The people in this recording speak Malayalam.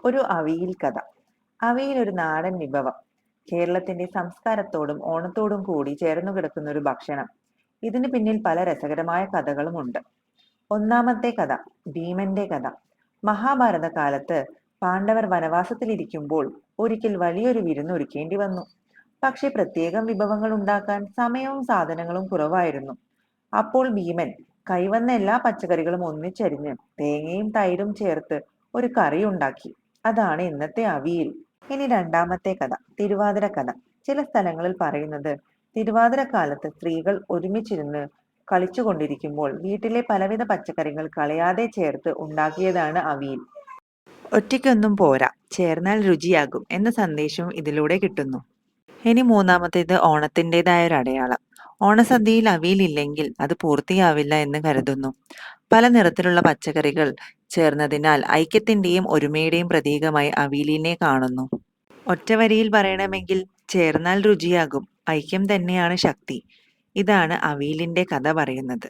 ഒരു അവിയൽ കഥ. അവിയൽ ഒരു നാടൻ വിഭവം. കേരളത്തിന്റെ സംസ്കാരത്തോടും ഓണത്തോടും കൂടി ചേർന്നു കിടക്കുന്ന ഒരു ഭക്ഷണം. ഇതിന് പിന്നിൽ പല രസകരമായ കഥകളുമുണ്ട്. ഒന്നാമത്തെ കഥ, ഭീമന്റെ കഥ. മഹാഭാരത കാലത്ത് പാണ്ഡവർ വനവാസത്തിലിരിക്കുമ്പോൾ ഒരിക്കൽ വലിയൊരു വിരുന്ന് ഒരുക്കേണ്ടി വന്നു. പക്ഷെ പ്രത്യേകം വിഭവങ്ങൾ ഉണ്ടാക്കാൻ സമയവും സാധനങ്ങളും കുറവായിരുന്നു. അപ്പോൾ ഭീമൻ കൈവന്ന എല്ലാ പച്ചക്കറികളും ഒന്നിച്ചരിഞ്ഞ് തേങ്ങയും തൈരും ചേർത്ത് ഒരു കറി ഉണ്ടാക്കി. അതാണ് ഇന്നത്തെ അവിയൽ. ഇനി രണ്ടാമത്തെ കഥ, തിരുവാതിര കഥ. ചില സ്ഥലങ്ങളിൽ പറയുന്നത് തിരുവാതിര കാലത്ത് സ്ത്രീകൾ ഒരുമിച്ചിരുന്ന് കളിച്ചുകൊണ്ടിരിക്കുമ്പോൾ വീട്ടിലെ പലവിധ പച്ചക്കറികൾ കളയാതെ ചേർത്ത് ഉണ്ടാക്കിയതാണ് അവിയൽ. ഒറ്റയ്ക്കൊന്നും പോരാ, ചേർന്നാൽ രുചിയാകും എന്ന സന്ദേശവും ഇതിലൂടെ കിട്ടുന്നു. ഇനി മൂന്നാമത്തേത് ഓണത്തിൻ്റെതായ ഒരു അടയാളം. ഓണസദ്യയിൽ അവിയലില്ലെങ്കിൽ അത് പൂർത്തിയാവില്ല എന്ന് കരുതുന്നു. പല നിറത്തിലുള്ള പച്ചക്കറികൾ ചേർന്നതിനാൽ ഐക്യത്തിന്റെയും ഒരുമയുടെയും പ്രതീകമായി അവിയലിനെ കാണുന്നു. ഒറ്റ വരിയിൽ പറയണമെങ്കിൽ ചേർന്നാൽ രുചിയാകും, ഐക്യം തന്നെയാണ് ശക്തി. ഇതാണ് അവിയലിന്റെ കഥ പറയുന്നത്.